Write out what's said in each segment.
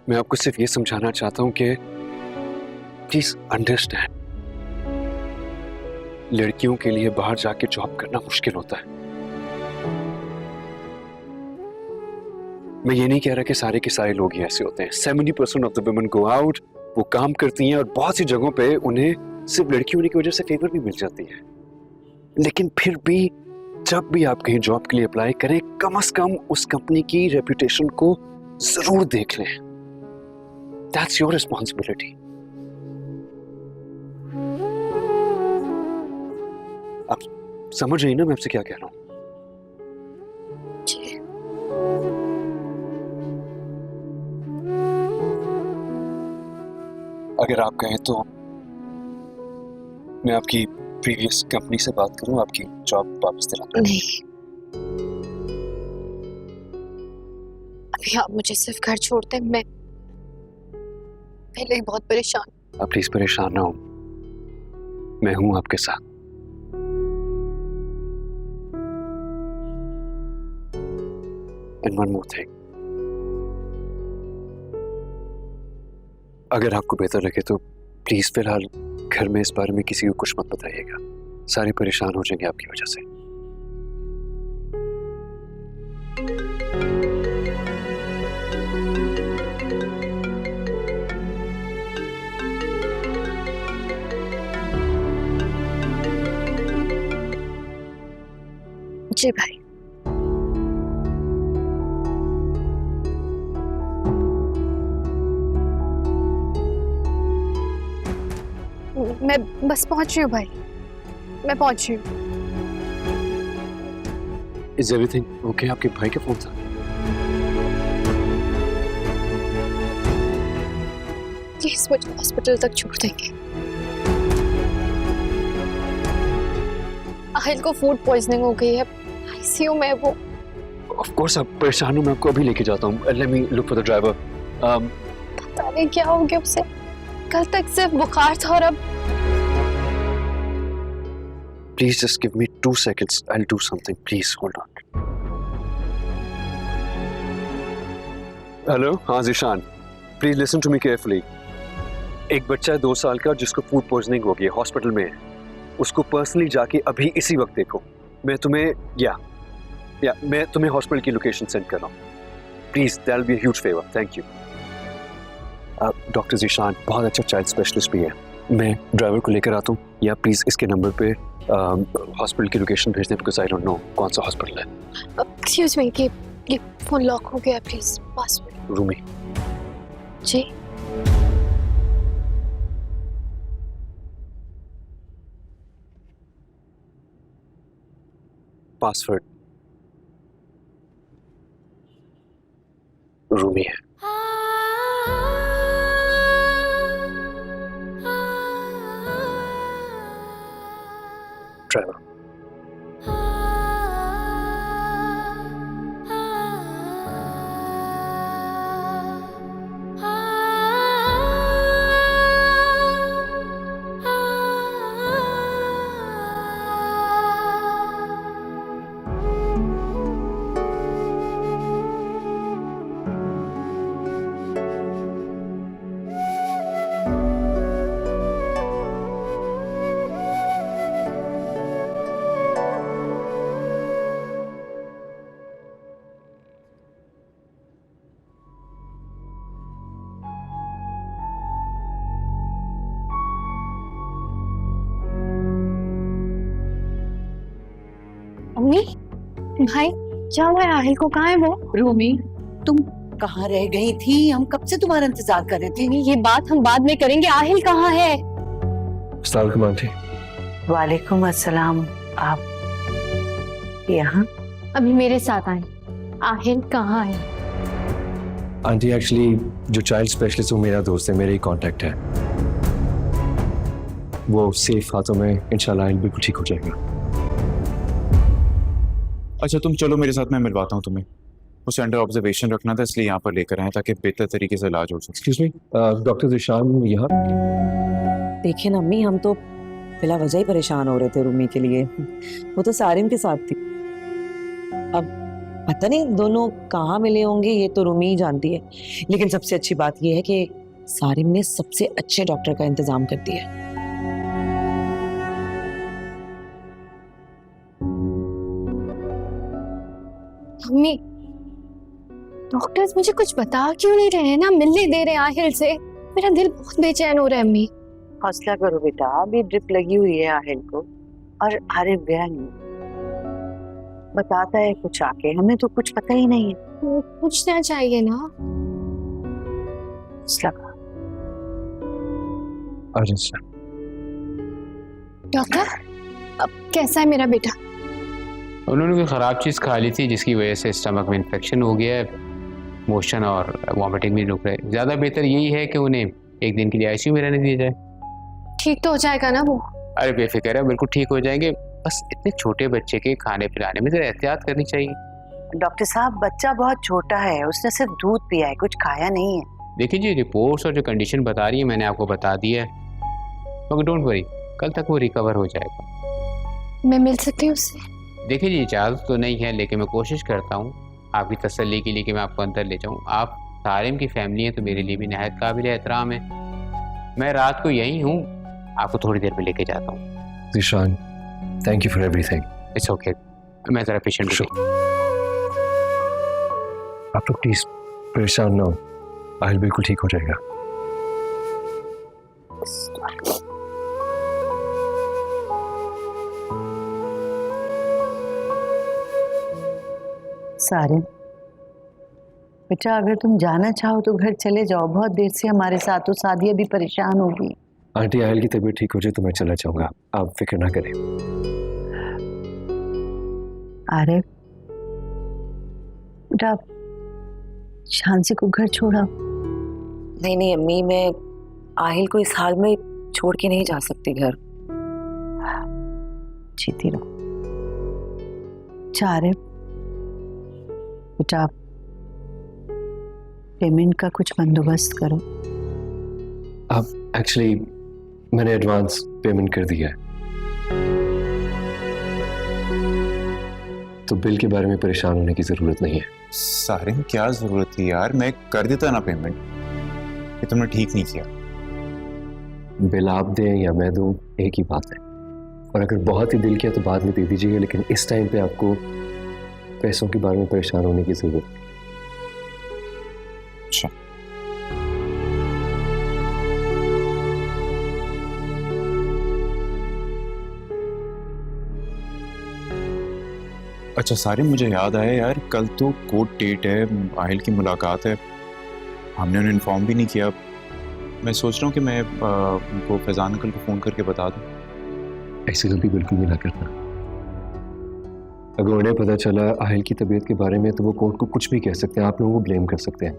मैं आपको सिर्फ ये समझाना चाहता हूं कि प्लीज अंडरस्टैंड, लड़कियों के लिए बाहर जाके जॉब करना मुश्किल होता है। मैं ये नहीं कह रहा कि सारे के सारे लोग ही ऐसे होते हैं। 70% of the women go out, वो काम करती हैं और बहुत सी जगहों पे उन्हें सिर्फ लड़की होने की वजह से फेवर भी मिल जाती है। लेकिन फिर भी जब भी आप कहीं जॉब के लिए अप्लाई करें, कम से कम उस कंपनी की रेपुटेशन को जरूर देख लें। That's your responsibility. आप समझ रही ना मैं आपसे क्या कह रहा हूं? अगर आप कहें तो मैं आपकी प्रीवियस कंपनी से बात करूं, आपकी जॉब वापस दिला दूं। नहीं, अभी आप मुझे सिर्फ घर छोड़ दें, मैं पहले ही बहुत परेशान। आप प्लीज परेशान ना हो, मैं हूं आपके साथ। एंड वन मोर थिंग, अगर आपको बेहतर लगे तो प्लीज फिलहाल घर में इस बारे में किसी को कुछ मत बताइएगा। सारे परेशान हो जाएंगे आपकी वजह से। जी भाई। मैं बस पहुंच रही हूँ भाई, मैं पहुंच रही हूँ। Is everything okay? आपके भाई का फोन था? प्लीज मुझे हॉस्पिटल तक छोड़ देंगे। आहिल को फूड पॉइजनिंग हो गई है, आईसीयू में वो। ऑफ कोर्स आप परेशान हो, मैं आपको अभी लेके जाता हूँ। Let me look for the driver. पता नहीं क्या हो गया उसे, कल तक सिर्फ बुखार था और अब। Please just give me 2 seconds. I'll do something. Please hold on. Hello, हाँ Zeeshan. Please listen to me carefully. एक बच्चा है 2 साल का जिसको फूड पॉइजनिंग हो गई है, हॉस्पिटल में है। उसको पर्सनली जाके अभी इसी वक्त देखो। मैं तुम्हें हॉस्पिटल की लोकेशन सेंड कर रहा हूँ। Please, that'll be a huge favor. Thank you. Doctor Zeeshan बहुत अच्छा चाइल्ड स्पेशलिस्ट भी है। मैं ड्राइवर को लेकर आता हूँ, या प्लीज इसके नंबर पे हॉस्पिटल की लोकेशन भेज दें, बिकॉज आई डोंट नो कौन सा हॉस्पिटल है। एक्सक्यूज मी, ये फोन लॉक हो गया, please password. Rumi ji password Rumi है। ड्राइवर अम्मी, भाई क्या हुआ है? आहिल को कहाँ है वो? रूमी, तुम कहाँ रह गई थी? हम कब से तुम्हारा इंतजार कर रहे थे। ये बात हम बाद में करेंगे। आहिल कहाँ है? अस्सलाम वालेकुम आंटी। वालेकुम अस्सलाम। आप यहाँ? अभी मेरे साथ आए। आहिल कहाँ है? आंटी एक्चुअली जो चाइल्ड स्पेशलिस्ट वो मेरा दोस्त है, मेरे ही कांटेक्ट है। वो सेफ हाथों में इंशाल्लाह बिल्कुल ठीक हो जाएगा। अच्छा तुम चलो मेरे साथ, मैं मिलवाता हूँ तुम्हें। उसे अंडर ऑब्जर्वेशन रखना था, इसलिए यहाँ पर लेकर आए ताकि बेहतर तरीके से इलाज हो सके। एक्सक्यूज मी, डॉक्टर ज़ीशान यहाँ? देखिए ना अम्मी, हम तो बिला वजह ही परेशान हो रहे थे रूमी के लिए। वो तो सारिम के साथ थी। अब पता नहीं दोनों कहाँ मिले होंगे, ये तो रूमी ही जानती है। लेकिन सबसे अच्छी बात ये है कि सारिम ने सबसे अच्छे डॉक्टर का इंतजाम कर दिया है। मम्मी, डॉक्टर्स मुझे कुछ बता क्यों नहीं रहे हैं ना, मिलने दे रहे हैं आहिल से। मेरा दिल बहुत बेचैन हो रहा है अम्मी। हौसला करो बेटा, अभी ड्रिप लगी हुई है आहिल को और आरिफ गया नहीं, बताता है कुछ आके, हमें तो कुछ पता ही नहीं है। पूछना चाहिए ना। हौसला करो। डॉक्टर, अब कैसा है मेरा बेटा? उन्होंने कोई ख़राब चीज़ खा ली थी जिसकी वजह से स्टमक में इन्फेक्शन हो गया है, मोशन और वॉमिटिंग भी रुक रहे। ज़्यादा बेहतर यही है कि उन्हें एक दिन के लिए आईसीयू में रहने दिया जाए। ठीक तो हो जाएगा ना वो? अरे बेफिक्र है, बिल्कुल ठीक हो जाएंगे। बस इतने छोटे बच्चे के खाने पिलाने में ज़रा एहतियात करनी चाहिए। डॉक्टर साहब, बच्चा बहुत छोटा है, उसने सिर्फ दूध पिया है, कुछ खाया नहीं है। देखिए जी, रिपोर्ट्स और जो कंडीशन बता रही है मैंने आपको बता दिया है, मगर डोंट वरी, कल तक वो रिकवर हो जाएगा। मैं मिल सकती हूँ उससे? देखिए जी, इजाज़त तो नहीं है, लेकिन मैं कोशिश करता हूँ आपकी तसल्ली के लिए कि मैं आपको अंदर ले जाऊँ। आप सारिम की फैमिली है तो मेरे लिए भी नहायत काबिल एहतराम है। मैं रात को यहीं हूँ, आपको थोड़ी देर में लेके जाता हूँ। Zeeshan, thank you for everything. It's okay, मैं ज़रा पेशेंट को आप लोग प्लीज परेशान ना हो, आहिल बिल्कुल ठीक हो जाएगा। सारे बेटा, अगर तुम जाना चाहो तो घर चले जाओ, बहुत देर से हमारे साथ हो, सादिया भी परेशान होगी। आंटी, आहिल की तबीयत ठीक हो जाए तो मैं चला जाऊंगा, आप फिक्र ना करें। आरिफ बेटा, शांसी को घर छोड़ा। नहीं नहीं अम्मी, मैं आहिल को इस हाल में छोड़ के नहीं जा सकती घर। जीती रहो। आरिफ बेटा, पेमेंट का कुछ बंदोबस्त करो। आप एक्चुअली मैंने एडवांस पेमेंट कर दिया है, तो बिल के बारे में परेशान होने की जरूरत नहीं है। सारे में क्या जरूरत थी यार, मैं कर देता ना पेमेंट, ये तुमने ठीक नहीं किया। बिल आप दें या मैं दूं, एक ही बात है। और अगर बहुत ही दिल किया तो बाद में दे दीजिएगा, लेकिन इस टाइम पे आपको पैसों के बारे में परेशान होने की जरूरत नहीं। अच्छा, अच्छा सारे मुझे याद आया यार, कल तो कोर्ट डेट है, आहिल की मुलाकात है, हमने उन्हें इन्फॉर्म भी नहीं किया। मैं सोच रहा हूँ कि मैं उनको फैजान अंकल को फ़ोन करके बता दूँ। ऐसी गलती बिल्कुल भी ना करना। अगर उन्हें पता चला आहिल की तबीयत के बारे में तो वो कोर्ट को कुछ भी कह सकते हैं, आप लोगों को ब्लेम कर सकते हैं।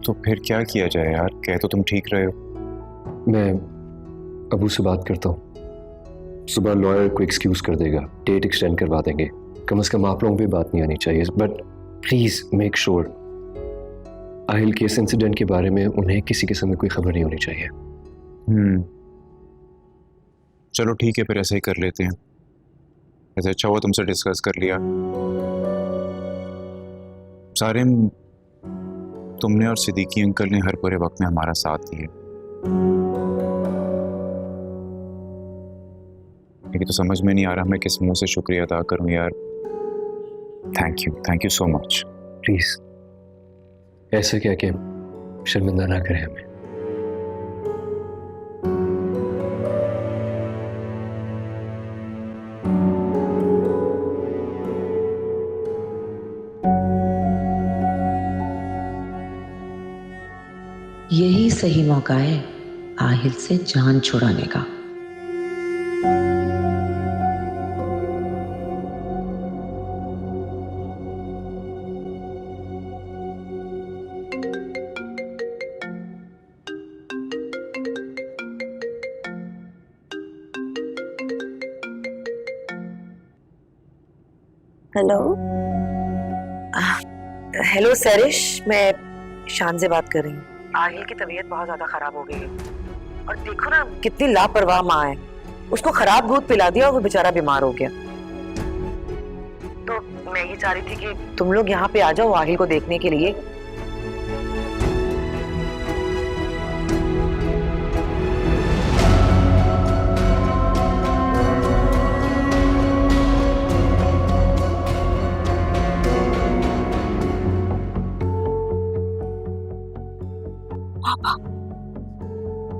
तो फिर क्या किया जाए यार, कह तो तुम ठीक रहे हो। मैं अबू से बात करता हूँ, सुबह लॉयर को एक्सक्यूज कर देगा, डेट एक्सटेंड करवा देंगे। कम से कम आप लोगों पे बात नहीं आनी चाहिए, but please make sure Aahil के इस इंसिडेंट के बारे में उन्हें किसी किस्म की कोई खबर नहीं होनी चाहिए। चलो ठीक है, फिर ऐसे ही कर लेते हैं। ऐसे अच्छा हुआ तुमसे डिस्कस कर लिया। सारे तुमने और सिद्दीकी अंकल ने हर बुरे वक्त में हमारा साथ दिया, लेकिन तो समझ में नहीं आ रहा मैं किस मुंह से शुक्रिया अदा करूं यार। Thank you so much. Please ऐसे कह के शर्मिंदा ना करें हमें। यही सही मौका है आहिल से जान छुड़ाने का। हेलो हेलो सरिश, मैं शान से बात कर रही हूँ। आहिल की तबीयत बहुत ज्यादा खराब हो गई है और देखो ना कितनी लापरवाह माँ है, उसको खराब दूध पिला दिया और वो बेचारा बीमार हो गया। तो मैं ये चाह रही थी कि तुम लोग यहाँ पे आ जाओ आहिल को देखने के लिए।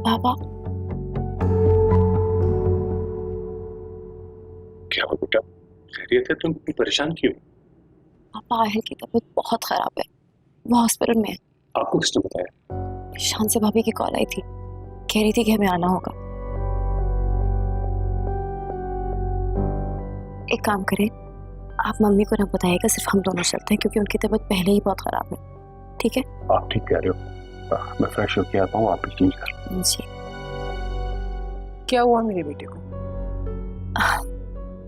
पापा क्या हुआ बेटा, खैरियत है? तुम इतनी परेशान क्यों? पापा आहिल की तबीयत बहुत खराब है, वो हॉस्पिटल में है। आपको किसने बताया? शान से भाभी की कॉल आई थी, कह रही थी कि हमें आना होगा। एक काम करें, आप मम्मी को ना बताइएगा, सिर्फ हम दोनों चलते हैं क्योंकि उनकी तबीयत पहले ही बहुत खराब है। ठीक है? आप ठीक कह रहे हो। मैं फ्रेश होके आता हूँ, आप भी चेंज कर। जी। क्या हुआ मेरे बेटे को?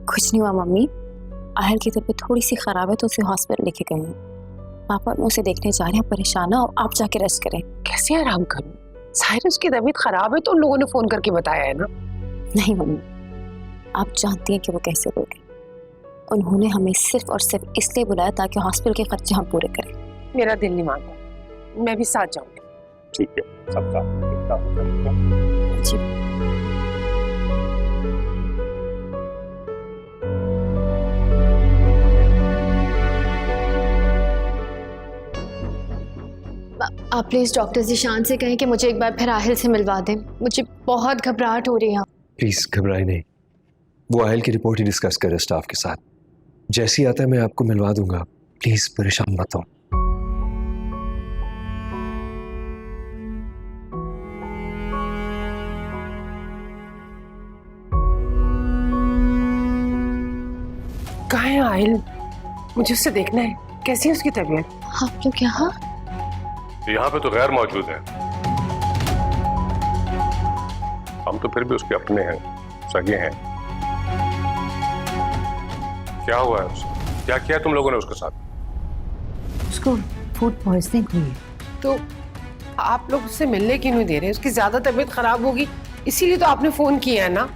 कुछ नहीं हुआ मम्मी, आहिल की तबीयत थोड़ी सी खराब है तो उसे हॉस्पिटल लेके गए हैं। पापा मैं उसे देखने जा रहे हैं, परेशान है, आप जाके रेस्ट करें। कैसे आराम करूं? साइरस की तबीयत खराब है तो उन लोगों ने फोन करके बताया है ना। नहीं मम्मी, आप जानती हैं कि वो कैसे लोग हैं। उन्होंने हमें सिर्फ और सिर्फ इसलिए बुलाया ताकि हॉस्पिटल के खर्चे हम पूरे करें। मेरा दिल नहीं मानता, मैं भी साथ जाऊंगी। ठीक है, सब साथ। जी। आप प्लीज डॉक्टर ज़ीशान से कहें कि मुझे एक बार फिर आहिल से मिलवा दें, मुझे बहुत घबराहट हो रही है। प्लीज घबराए नहीं, वो आहिल की रिपोर्ट ही डिस्कस करे स्टाफ के साथ। जैसे ही आता है मैं आपको मिलवा दूंगा, प्लीज परेशान मत हो। कहाँ है आहिल? मुझे उससे देखना है, कैसी है उसकी तबीयत? आप लोग यहाँ? यहाँ पे तो गैर मौजूद है। हम तो फिर भी उसके अपने हैं, सगे हैं। क्या हुआ है उसे? क्या किया तुम लोगों ने उसके साथ? उसको फूड पॉइजनिंग हुई है। तो आप लोग उससे मिलने क्यों नहीं दे रहे? उसकी ज्यादा तबीयत खराब होगी, इसीलिए तो आपने फोन किया है ना।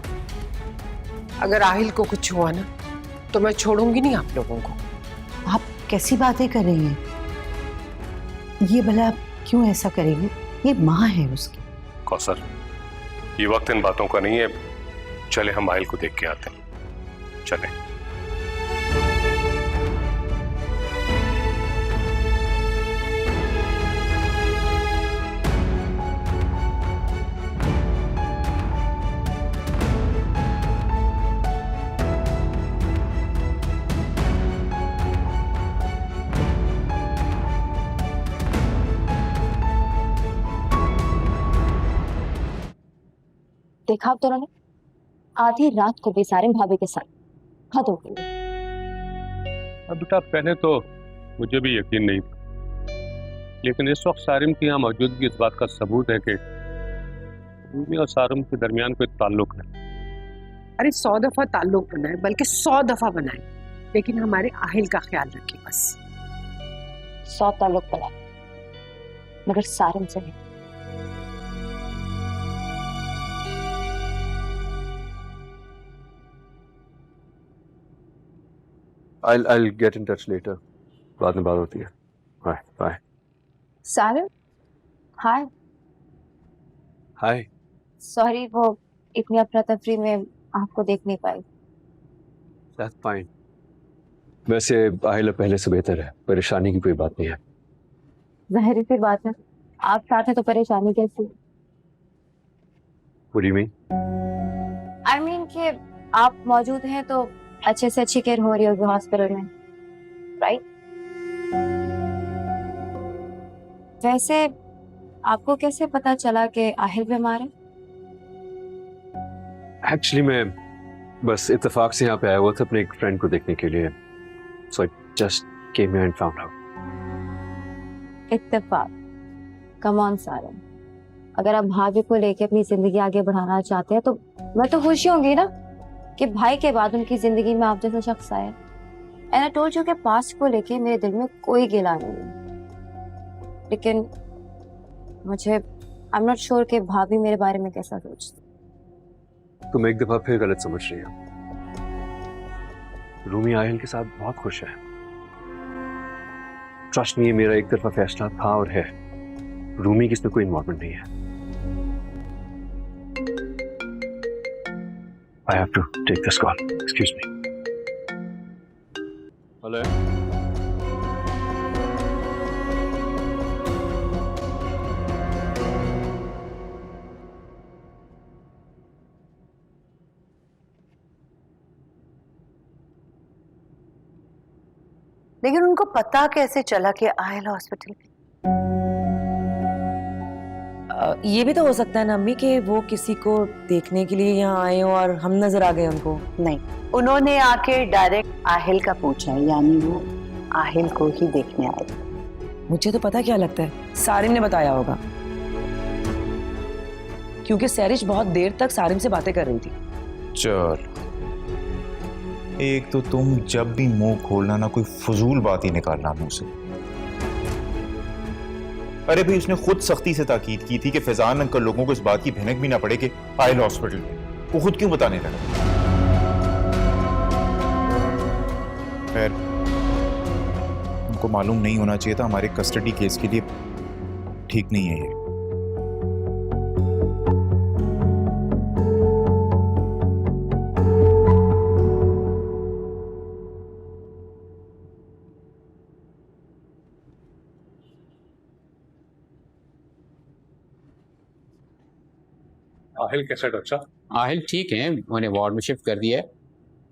अगर आहिल को कुछ हुआ ना तो मैं छोड़ूंगी नहीं आप लोगों को। आप कैसी बातें कर रही हैं? ये भला आप क्यों ऐसा करेंगे? ये माँ है उसकी। कौसर, ये वक्त इन बातों का नहीं है। चले हम आहिल को देख के आते हैं। चले। देखा आप दोनों ने, आधी रात को भी सारिम भाभी के साथ, हद हो गई। अब बेटा पहले तो मुझे भी यकीन नहीं था, लेकिन इस वक्त सारिम की यहाँ मौजूदगी इस बात का सबूत है कि रूमी और सारिम के दरमियान कोई ताल्लुक है। अरे 100 दफा ताल्लुक बनाए, बल्कि 100 दफा बनाए, लेकिन हमारे आहिल का ख्याल रखिए बस। 100 ताल्लुक पड़ा, मगर सारिम से नहीं। I'll get in touch later. बाद में बात होती है। Bye. सारिम, हाय। Hi. सॉरी, वो इतनी अफरा तफरी में आपको देख नहीं पाई। That's fine. वैसे आहिल पहले से बेहतर है, परेशानी की कोई बात नहीं है। जाहिर सी बात है, आप साथ हैं तो परेशानी कैसी? What do you mean? I mean कि आप मौजूद हैं तो अच्छे से अच्छी केयर हो रही होगी हॉस्पिटल में, राइट? वैसे आपको कैसे पता चला कि आहिल बीमार है? Actually मैं बस इत्तेफाक से यहाँ पे आया हुआ था अपने एक फ्रेंड को देखने के लिए, so I just came here and found out. इत्तेफाक? कम ऑन सारिम, अगर आप भाभी को लेके अपनी जिंदगी आगे बढ़ाना चाहते हैं तो मैं तो खुशी होंगी ना कि भाई के बाद उनकी जिंदगी में आप जैसा शख्स आया। एंड आई टोल्ड यू कि पास्ट को लेके मेरे दिल में कोई गिला नहीं है, लेकिन मुझे आई एम नॉट श्योर कि भाभी मेरे बारे में कैसा सोचती। तुम एक दफा फिर गलत समझ रही हो। रूमी आहिल के साथ बहुत खुश है, ट्रस्ट नहीं है, मेरा एक तरफा फैसला था और है। रूमी की इसमें कोई इन्वॉल्वमेंट नहीं है। I have to take this call. Excuse me. Hello. लेकिन उनको पता कैसे चला कि आयल हॉस्पिटल में? ये भी तो हो सकता है ना अम्मी कि वो किसी को देखने के लिए यहाँ आए हो और हम नजर आ गए उनको। नहीं, उन्होंने आके डायरेक्ट आहिल का पूछा, यानी वो आहिल को ही देखने आए। मुझे तो पता क्या लगता है, सारिम ने बताया होगा, क्योंकि सैरिश बहुत देर तक सारिम से बातें कर रही थी। चल, एक तो तुम जब भी मुंह खोलना ना कोई फजूल बात ही निकालना मुंह से। अरे भाई, उसने खुद सख्ती से ताकीद की थी कि फैजान अंकल लोगों को इस बात की भनक भी ना पड़े कि आयल हॉस्पिटल में, वो खुद क्यों बताने लगा? खैर, उनको मालूम नहीं होना चाहिए था, हमारे कस्टडी केस के लिए ठीक नहीं है ये। आहिल कैसे डॉक्टर साहब? आहिल ठीक है, उन्हें वार्ड में शिफ्ट कर दिया है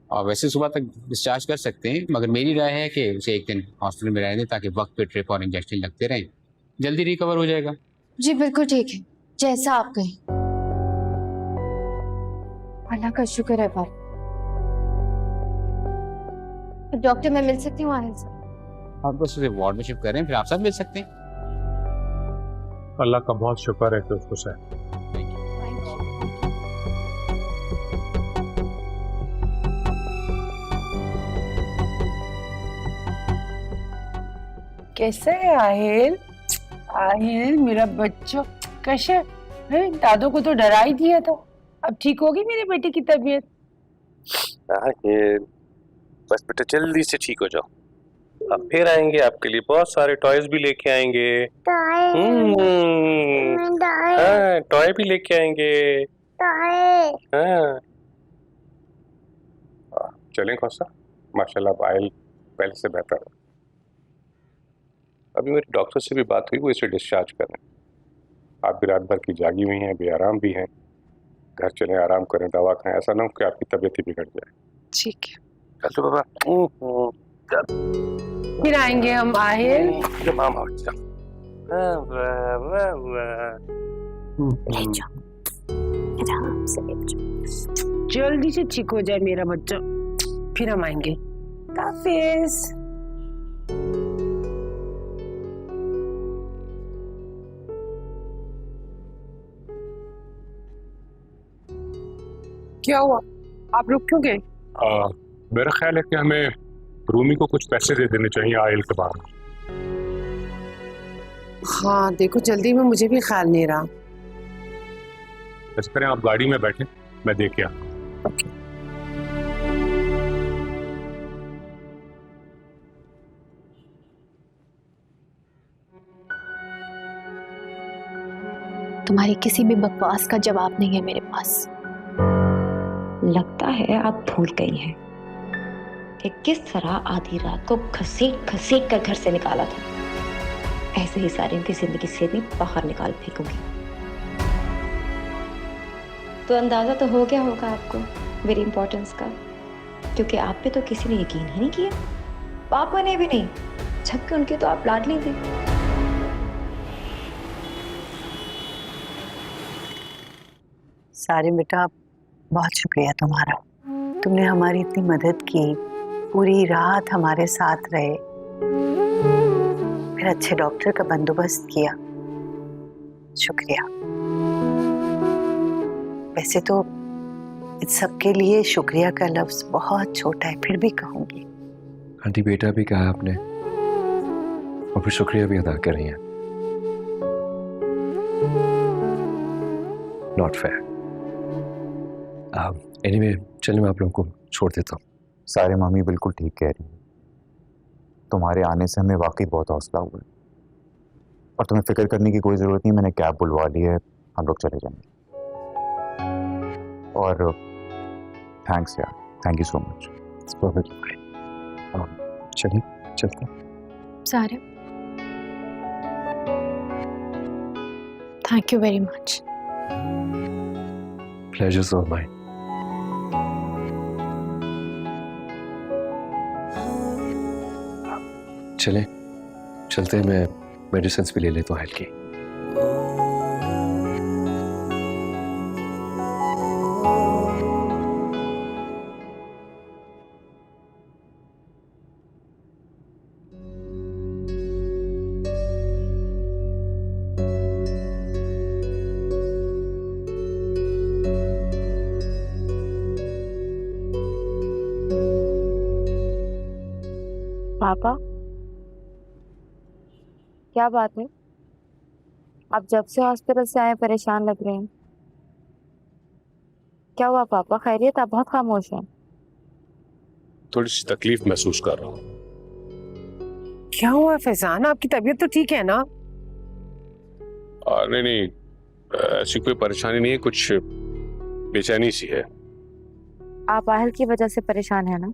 और वैसे सुबह तक डिस्चार्ज कर सकते हैं, मगर मेरी राय है कि उसे एक दिन हॉस्पिटल में रहने दें ताकि वक्त पे ट्रिप और इंजेक्शन लगते रहें, जल्दी रिकवर हो जाएगा। जी बिल्कुल ठीक है, जैसा आप कहें। अल्लाह का शुक्र है भाई। डॉक्टर, मैं मिल सकती हूँ आहिल से? आप बस उसे वार्ड में शिफ्ट करें, फिर आप साथ मिल सकते हैं। अल्लाह का बहुत शुक्र है कि उसको सही। कैसे है आहिल? आहिल मेरा बच्चा कैसे है? दादू को तो डरा ही दिया था। अब ठीक होगी मेरी बेटी की तबीयत? आहिल, बस बेटा जल्दी से ठीक हो जाओ। अब फिर आएंगे, आपके लिए बहुत सारे टॉयज भी लेके आएंगे। हाँ, टॉय भी लेके आएंगे। हाँ, चलें कौसा? माशाल्लाह आहिल पहले से बेहतर है। अभी मेरे डॉक्टर से भी बात हुई, वो इसे डिस्चार्ज कर रहे हैं। आप भी रात भर की जागी हुई हैं, बेआराम भी हैं। घर चलें, आराम करें, दवा खाएं, ऐसा ना हो कि आपकी तबीयत ही बिगड़ जाए। ठीक है, चलो बाबा। फिर आएंगे हम आहिल। मामा जल्दी से ठीक हो जाए मेरा बच्चा, फिर हम आएंगे। हाफिज। क्या हुआ? आप लोग क्यों गए? मेरा ख्याल है कि हमें रूमी को कुछ पैसे दे देने चाहिए आयल के बाद। हाँ देखो, जल्दी में मुझे भी ख्याल नहीं रहा। इस करें, आप गाड़ी में बैठे, मैं दे के आता हूं। तुम्हारी किसी भी बकवास का जवाब नहीं है मेरे पास। लगता है आप भूल गई हैं कि किस तरह आधी रात को घसीट घसीट कर घर से निकाला था। ऐसे ही सारिम की जिंदगी से भी बाहर निकाल फेंकूंगी। तो अंदाजा तो हो गया होगा आपको मेरी इंपॉर्टेंस का, क्योंकि आप पे तो किसी ने यकीन ही नहीं किया, पापा ने भी नहीं, जबकि उनके तो आप लाडली थे। सारिम बेटा, बहुत शुक्रिया तुम्हारा। तुमने हमारी इतनी मदद की, पूरी रात हमारे साथ रहे, फिर अच्छे डॉक्टर का बंदोबस्त किया। शुक्रिया। वैसे तो इस सब के लिए शुक्रिया का लफ्ज बहुत छोटा है, फिर भी कहूंगी। आंटी, बेटा भी कहा आपने और फिर शुक्रिया भी अदा कर रही हैं। Not fair. एनीवे, चलिए मैं आप लोगों को छोड़ देता हूँ। सारे मामी बिल्कुल ठीक कह रही हैं। तुम्हारे आने से हमें वाकई बहुत हौसला हुआ है और तुम्हें फिक्र करने की कोई ज़रूरत नहीं, मैंने कैब बुलवा ली है, हम लोग चले जाएंगे। और थैंक्स यार, थैंक यू सो मच। चलिए चलते हैं। Sarim, thank you very much. Pleasure's all mine. चले चलते हैं, मैं मेडिसिन भी ले लेता हूँ हल्की। पापा, क्या बात है? आप जब से हॉस्पिटल से आए परेशान लग रहे हैं। क्या हुआ पापा, खैरियत? आप बहुत खामोश हैं। थोड़ी सी तकलीफ महसूस कर रहा हूँ। क्या हुआ फैजान, आपकी तबीयत तो ठीक है ना? नहीं नहीं, ऐसी कोई परेशानी नहीं है, कुछ बेचैनी सी है। आप आहिल की वजह से परेशान है ना?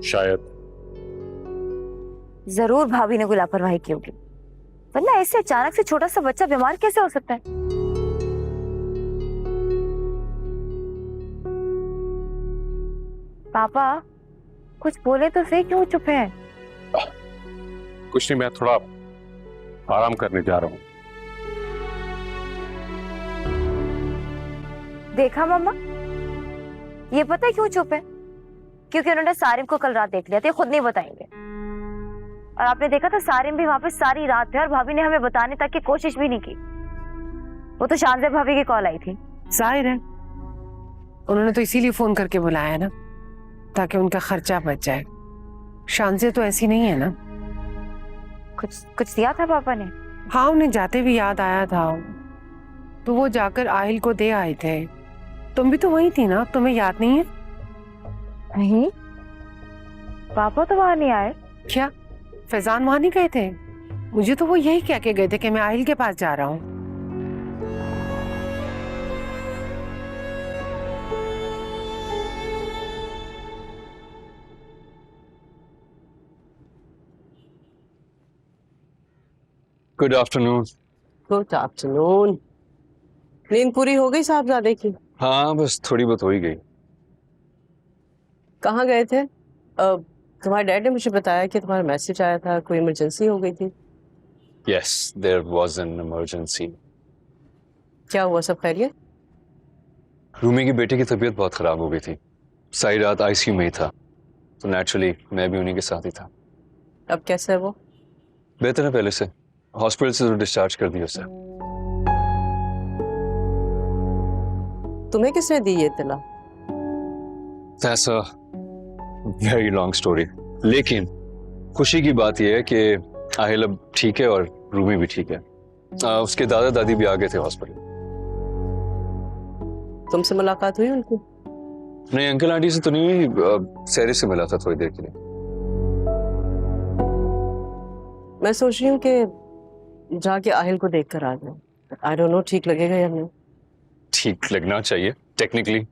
शायद। जरूर भाभी ने कोई लापरवाही की होगी, वरना ऐसे अचानक से छोटा सा बच्चा बीमार कैसे हो सकता है? पापा कुछ बोले तो सही, क्यों चुप है? कुछ नहीं, मैं थोड़ा आराम करने जा रहा हूँ। देखा मम्मा, ये पता है क्यों चुप है? क्योंकि उन्होंने सारिम को कल रात देख लिया था, ये खुद नहीं बताएंगे। और आपने देखा था सारिम भी वहां पे सारी रात थे और भाभी ने हमें बताने तक की कोशिश भी नहीं की। वो तो शानज़ेब भाभी की कॉल आई थी। जाहिर है उन्होंने तो इसीलिए फोन करके बुलाया ना, ताकि उनका खर्चा बच जाए। शानज़ेब तो ऐसी नहीं है ना। कुछ दिया था पापा ने? हाँ, उन्हें जाते भी याद आया था, तो वो जाकर आहिल को दे आए थे। तुम भी तो वही थी ना, तुम्हें याद नहीं है? नहीं, पापा तो वहां नहीं आए। क्या फैजान वहां नहीं गए थे? मुझे तो वो यही कह के गए थे कि मैं आहिल के पास जा रहा हूँ। Good afternoon. Good afternoon. नींद पूरी हो गई साहबजादे की? हाँ, बस थोड़ी बहुत हो ही गई। कहाँ गए थे? तुम्हारे डैड ने मुझे बताया कि तुम्हारा मैसेज आया था, कोई इमरजेंसी हो गई थी। Yes, there was an emergency. क्या हुआ, सब खैरियत? रूमी की बेटे की तबीयत बहुत खराब हो गई थी, सारी रात आईसीयू में ही था, तो नेचुरली मैं भी उन्हीं के साथ ही था। अब कैसा है वो? बेहतर है पहले से, हॉस्पिटल से तो डिस्चार्ज कर दिया उसे। तुम्हें किसने दी ये इत्तला? That's a very long story, लेकिन खुशी की बात यह है कि आहिल अब ठीक है और रूमी भी ठीक है। उसके दादा दादी भी आ गए थे हॉस्पिटल। तुमसे मुलाकात हुई उनकी? नहीं, अंकल आंटी से तो नहीं हुई, सैरी से मिला था थोड़ी देर के लिए। मैं सोच रही हूँ कि जाके आहिल को देख कर आ जाऊँ। आई डोंट नो ठीक लगेगा या नहीं। ठीक लगना चाहिए टेक्निकली।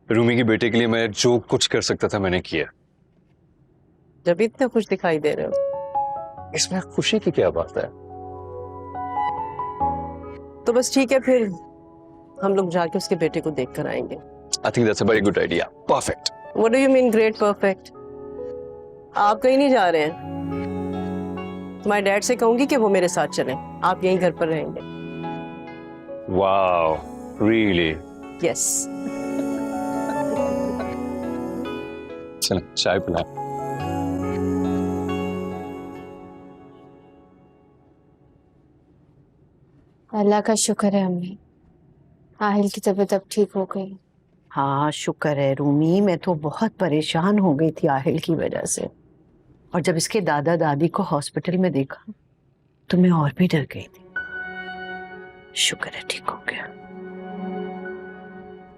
रूमी की बेटे के लिए मैं जो कुछ कर सकता था मैंने किया। जब इतने खुश दिखाई दे रहे हो, इसमें खुशी की क्या बात है? तो बस ठीक है, फिर हम लोग जाके उसके बेटे को देख कर आएंगे। I think that's a very good idea. Perfect. What do you mean great perfect? आप कहीं नहीं जा रहे हैं? तुम्हारे डैड से कहूंगी कि वो मेरे साथ चलें, आप यहीं घर पर रहेंगे। Wow, really? यस। चलो चाय पिलाएं। अल्लाह का शुक्र है अम्मी, आहिल की तबीयत अब ठीक हो गई। हाँ शुक्र है रूमी, मैं तो बहुत परेशान हो गई थी आहिल की वजह से, और जब इसके दादा दादी को हॉस्पिटल में देखा तो मैं और भी डर गई थी। शुक्र है ठीक हो गया।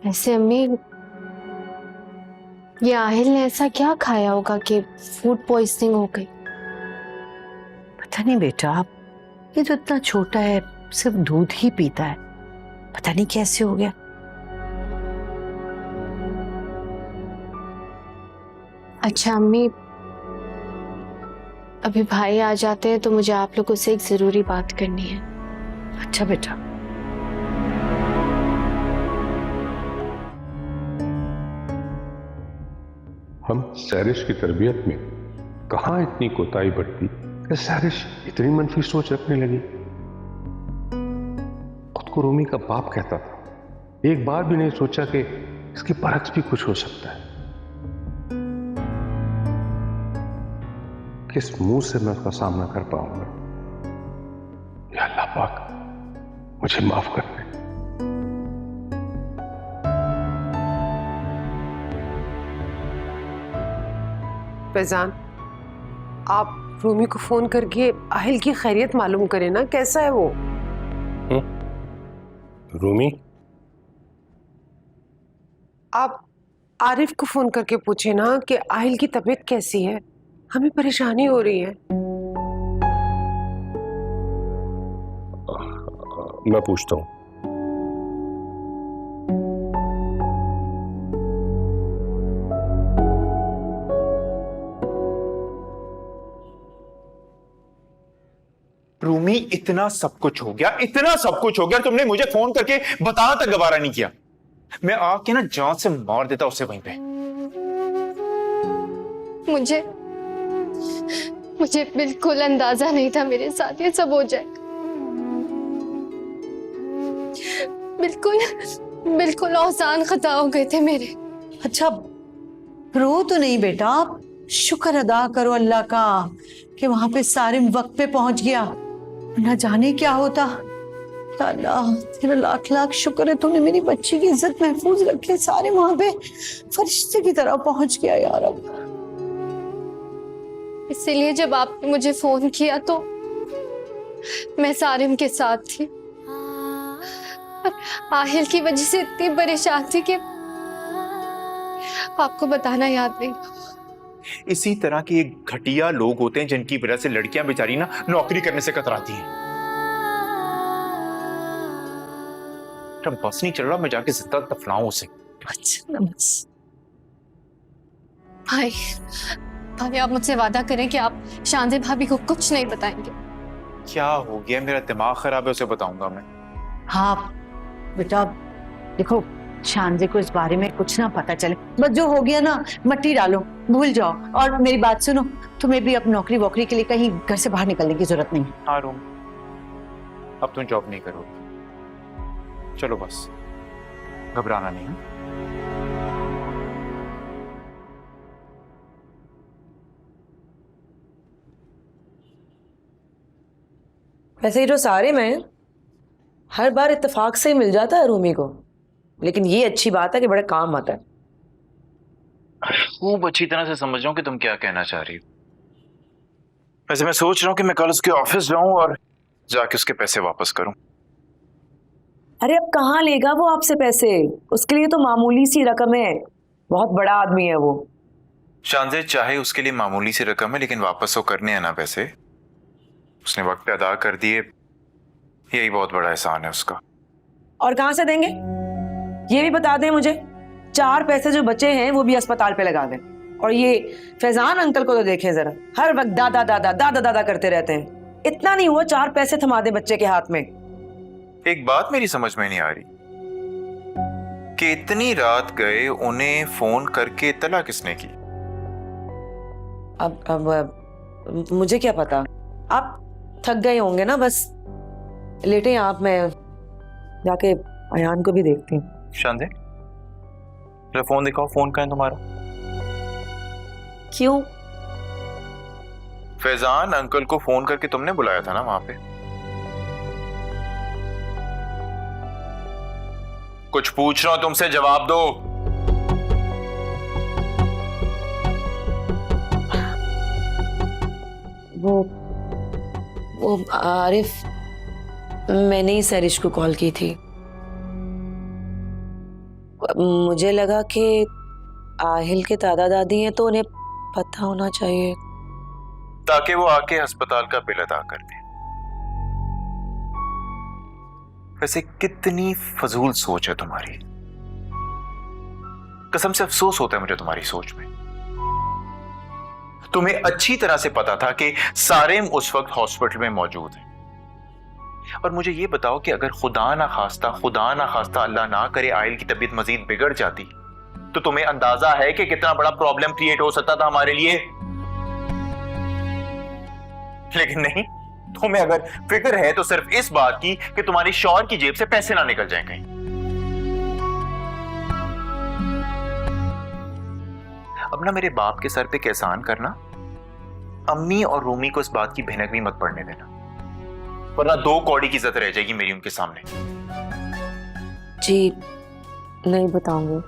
ऐसे अम्मी, ये आहिल ने ऐसा क्या खाया होगा कि फूड पॉइजनिंग हो गई? पता नहीं बेटा, ये जो इतना छोटा है सिर्फ दूध ही पीता है, पता नहीं कैसे हो गया। अच्छा अम्मी, अभी भाई आ जाते हैं तो मुझे आप लोगों से एक जरूरी बात करनी है। अच्छा बेटा। हम सैरिश की तरबियत में कहाँ इतनी कोताही बरती कि सैरिश इतनी मनफी सोच रखने लगी। खुद को रूमी का बाप कहता था, एक बार भी नहीं सोचा कि इसके बरक्स भी कुछ हो सकता है। किस मुंह से मैं उसका सामना कर पाऊंगा? या अल्लाह पाक मुझे माफ कर दे। फैजान, आप रूमी को फोन करके आहिल की खैरियत मालूम करें ना, कैसा है वो? रूमी? आप आरिफ को फोन करके पूछे ना कि आहिल की तबीयत कैसी है, हमें परेशानी हो रही है। मैं पूछता हूँ। रूमी, इतना सब कुछ हो गया, इतना सब कुछ हो गया, तुमने मुझे फोन करके बताना तक गवारा नहीं किया। मैं आके ना जान से मार देता उसे वहीं पे। मुझे बिल्कुल अंदाजा नहीं था मेरे साथ ये सब हो जाएगा। बिल्कुल औसान खता हो गए थे मेरे। अच्छा रो तो नहीं बेटा, शुक्र अदा करो अल्लाह का कि वहां पे सारिम वक्त पे पहुंच गया, ना जाने क्या होता। अल्लाह तेरा लाख लाख शुक्र है, तूने मेरी बच्ची की इज्जत महफूज रखी, सारे वहां पे फरिश्ते की तरह पहुंच गया यार। अब इसीलिए जब आपने मुझे फोन किया तो मैं सारिम के साथ थी, आहिल की वजह से इतनी परेशान थी कि आपको बताना याद नहीं। इसी तरह के एक घटिया लोग होते हैं जिनकी वजह से लड़कियां बेचारी ना नौकरी करने से कतराती हैं। जब बस नहीं चल रहा, मैं जाके जिंदा दफनाऊं उसे। अच्छा बस भाई आप मुझसे वादा करें कि आप शांति भाभी को कुछ नहीं बताएंगे। क्या हो गया, मेरा दिमाग खराब है, उसे बताऊंगा मैं। हाँ बेटा देखो, शानजे को इस बारे में कुछ ना पता चले, बस जो हो गया ना मट्टी डालो, भूल जाओ। और मेरी बात सुनो, तुम्हें भी अब नौकरी वोकरी के लिए कहीं घर से बाहर निकलने की जरूरत नहीं। हाँ रूम, अब तुम जॉब नहीं करोगे, चलो बस, घबराना नहीं है। वैसे ही जो सारे में हर बार इत्तेफाक से ही मिल जाता है रूमी को, लेकिन ये अच्छी बात है कि बड़े काम आता है। खूब अच्छी तरह से समझ रहा हूँ कि तुम क्या कहना चाह रही हो। वैसे मैं सोच रहा हूँ कि मैं कल उसके ऑफिस जाऊं और जाके उसके पैसे वापस करूं। अरे अब कहाँ लेगा वो आपसे पैसे, उसके लिए तो मामूली सी रकम है, बहुत बड़ा आदमी है वो। शानजे, चाहे उसके लिए मामूली सी रकम है, लेकिन वापस तो करने हैं ना पैसे। उसने वक्त पे अदा कर दिए, यही बहुत बड़ा एहसान है उसका। और कहाँ से देंगे ये भी बता दें मुझे। 4 पैसे जो बचे हैं वो भी अस्पताल पे लगा दें। और ये फैजान अंकल को तो देखें जरा, हर वक्त दादा दादा दादा दादा करते रहते हैं। इतना नहीं हुआ 4 पैसे थमा दे बच्चे के हाथ में। एक बात मेरी समझ में नहीं आ रही कि इतनी रात गए, उन्हें फोन करके इत्तला किसने की? अब मुझे क्या पता, आप थक गए होंगे ना, बस लेटे आप, मैं जाके अयान को भी देखती हूँ। शांति, फोन दिखाओ, फोन कहाँ है तुम्हारा? क्यों? फैजान अंकल को फोन करके तुमने बुलाया था ना वहां पे। कुछ पूछ रहा हूं तुमसे, जवाब दो। वो आरिफ, मैंने ही सरिश को कॉल की थी। मुझे लगा कि आहिल के दादा दादी हैं तो उन्हें पता होना चाहिए, ताकि वो आके अस्पताल का बिल अदा कर दे। वैसे कितनी फजूल सोच है तुम्हारी, कसम से अफसोस होता है मुझे तुम्हारी सोच में। तुम्हें अच्छी तरह से पता था कि सारेम उस वक्त हॉस्पिटल में मौजूद है, और मुझे ये बताओ कि अगर खुदा ना खास्ता अल्लाह ना करे आयल की तबीयत मजीद बिगड़ जाती, तो तुम्हें अंदाजा है कि कितना बड़ा प्रॉब्लम क्रिएट हो सकता था हमारे लिए। लेकिन नहीं, तुम्हें अगर फिक्र है तो सिर्फ इस बात की कि तुम्हारी शौहर की जेब से पैसे ना निकल जाएं कहीं। अब ना मेरे बाप के सर पे एक एहसान करना, अम्मी और रूमी को इस बात की भनक भी मत पड़ने देना, वरना 2 कौड़ी की इज्जत रह जाएगी मेरी उनके सामने। जी नहीं बताऊंगी।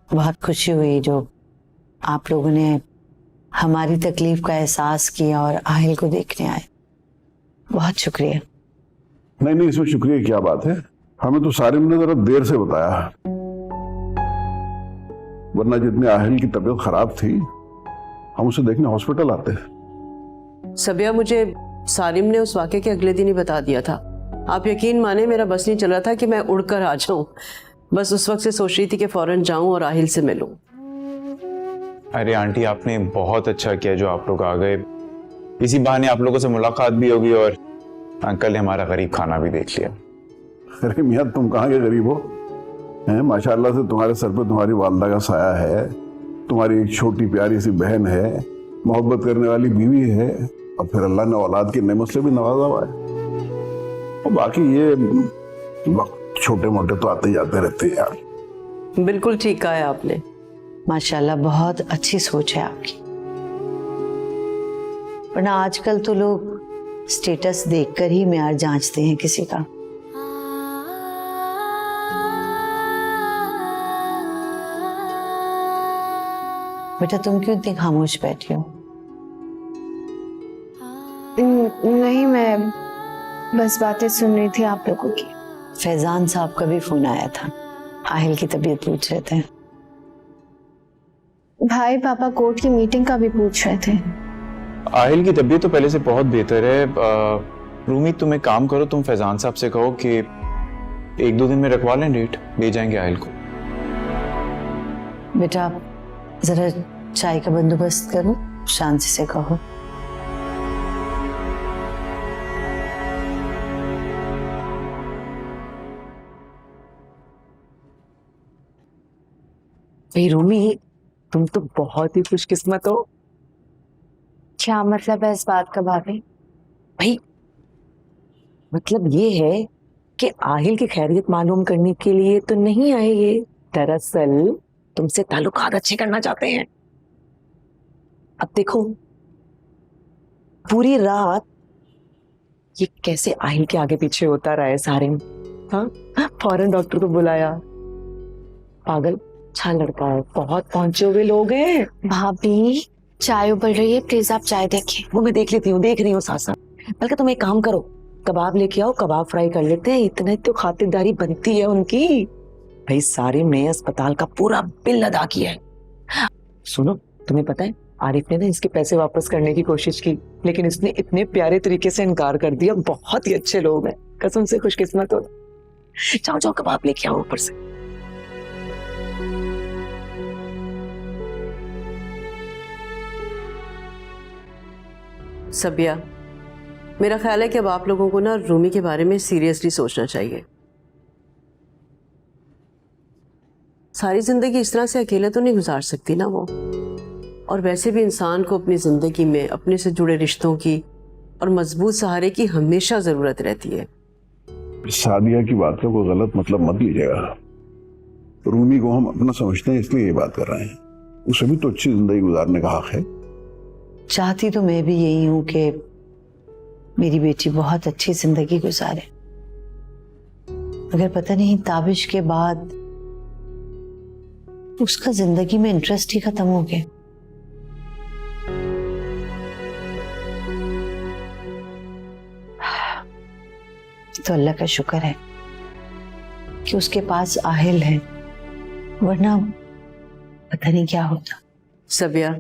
बहुत खुशी हुई जो आप लोगों ने हमारी तकलीफ का एहसास किया और आहिल को देखने आए। बहुत शुक्रिया। नहीं, इसमें शुक्रिया की क्या बात है, हमें तो सारिम ने जरा देर से बताया, वरना जितनी आहिल की तबीयत खराब थी हम उसे देखने हॉस्पिटल आते। सबिया, मुझे सारिम ने उस वाक़े के अगले दिन ही बता दिया था। आप यकीन माने मेरा बस नहीं चल रहा था कि मैं उड़कर आ जाऊं। बस उस वक्त से सोच रही थी कि फौरन जाऊं और आहिल से मिलूं। अरे आंटी, आपने बहुत अच्छा किया जो आप लोग आ गए, इसी बहाने आप लोगों से मुलाकात भी होगी और अंकल ने हमारा गरीब खाना भी देख लिया। अरे मियां, तुम कहाँ के गरीब हो हैं? माशाल्लाह से तुम्हारे सर पे तुम्हारी वालदा का साया है, तुम्हारी एक छोटी प्यारी सी बहन है, मोहब्बत करने वाली बीवी है, और फिर अल्लाह ने औलाद की नेमत से भी नवाजा हुआ है। और बाकी ये छोटे मोटे तो आते जाते रहते हैं यार। बिल्कुल ठीक कहा है आपने। माशाल्लाह बहुत अच्छी सोच है आपकी, वरना आजकल तो लोग स्टेटस देखकर ही म्यार जांचते हैं किसी का। बेटा तुम क्यों इतनी खामोश बैठी हो? नहीं, मैं बस बातें सुन रही थी आप लोगों की। फैजान साहब का भी फोन आया था, आहिल की तबीयत पूछ रहे थे। भाई पापा कोर्ट की मीटिंग का भी पूछ रहे थे। आहिल की तबीयत तो पहले से बहुत बेहतर है। रूमी, तुम एक काम करो, तुम फैजान साहब से कहो कि 1-2 दिन में रखवा लें डेट, ले जाएंगे आहिल को। बेटा जरा चाय का बंदोबस्त करो, शांति से कहो। रूमी, तुम तो बहुत ही खुशकिस्मत हो। क्या मतलब है इस बात का भाभी? भाई मतलब ये है कि आहिल की खैरियत मालूम करने के लिए तो नहीं आए ये, दरअसल तुमसे ताल्लुकात अच्छे करना चाहते हैं। अब देखो पूरी रात ये कैसे आहिल के आगे पीछे होता रहा है सारे। हाँ, फौरन डॉक्टर को बुलाया। पागल अच्छा लड़का है, बहुत पहुंचे हुए लोग हैं। भाभी चाय उबल रही है, प्लीज आप चाय देखिए। वो मैं देख लेती हूँ, देख रही हूँ साथ साथ। बल्कि तुम एक काम करो, कबाब लेके आओ, कबाब फ्राई कर लेते हैं, इतने तो खातिरदारी बनती है उनकी। भाई सारिम ने अस्पताल का पूरा बिल अदा किया है। सुनो, तुम्हें पता है आरिफ ने ना इसके पैसे वापस करने की कोशिश की, लेकिन इसने इतने प्यारे तरीके से इनकार कर दिया। बहुत ही अच्छे लोग हैं, कसम से खुशकिस्मत हो। जाओ जाओ कबाब लेके आओ ऊपर से। सबिया, मेरा ख्याल है कि अब आप लोगों को ना रूमी के बारे में सीरियसली सोचना चाहिए। सारी जिंदगी इस तरह से अकेले तो नहीं गुजार सकती ना वो, और वैसे भी इंसान को अपनी जिंदगी में अपने से जुड़े रिश्तों की और मजबूत सहारे की हमेशा जरूरत रहती है। सादिया की बातों को गलत मतलब मत लीजिएगा। रूमी को हम अपना समझते हैं इसलिए ये बात कर रहे हैं, उसे भी तो अच्छी जिंदगी गुजारने का हक है। चाहती तो मैं भी यही हूं कि मेरी बेटी बहुत अच्छी जिंदगी गुजारे, मगर पता नहीं ताबिश के बाद उसका जिंदगी में इंटरेस्ट ही खत्म हो गया। तो अल्लाह का शुक्र है कि उसके पास आहिल है, वरना पता नहीं क्या होता। सबिया,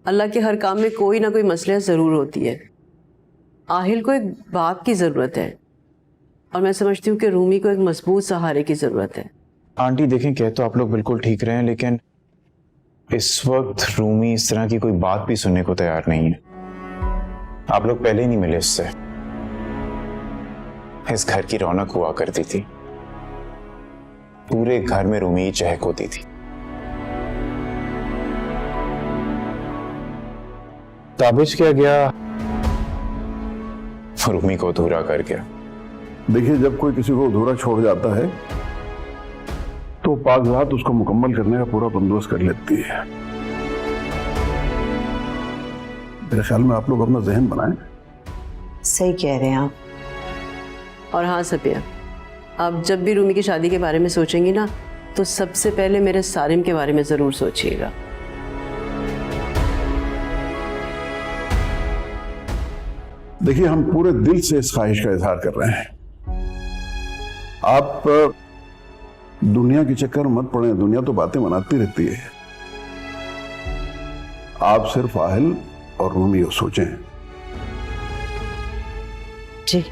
अल्लाह के हर काम में कोई ना कोई मसला जरूर होती है। आहिल को एक बाप की जरूरत है और मैं समझती हूँ कि रूमी को एक मजबूत सहारे की जरूरत है। आंटी देखें, कह तो आप लोग बिल्कुल ठीक रहे हैं, लेकिन इस वक्त रूमी इस तरह की कोई बात भी सुनने को तैयार नहीं है। आप लोग पहले ही नहीं मिले इससे। इस घर की रौनक हुआ करती थी, पूरे घर में रूमी ही चहक होती थी। ताबिज क्या गया, रूमी को अधूरा कर गया। देखिए, जब कोई किसी को अधूरा छोड़ जाता है तो पाक ज़ात उसको मुकम्मल करने का पूरा बंदोबस्त कर लेती है। मेरे ख्याल में आप लोग अपना जहन बनाएं। सही कह रहे हैं आप। और हाँ सबिया, आप जब भी रूमी की शादी के बारे में सोचेंगी ना, तो सबसे पहले मेरे सारिम के बारे में जरूर सोचिएगा। देखिए, हम पूरे दिल से इस ख्वाहिश का इजहार कर रहे हैं। आप दुनिया के चक्कर में मत पड़े, दुनिया तो बातें बनाती रहती है। आप सिर्फ आहिल और रूमी को सोचें। जी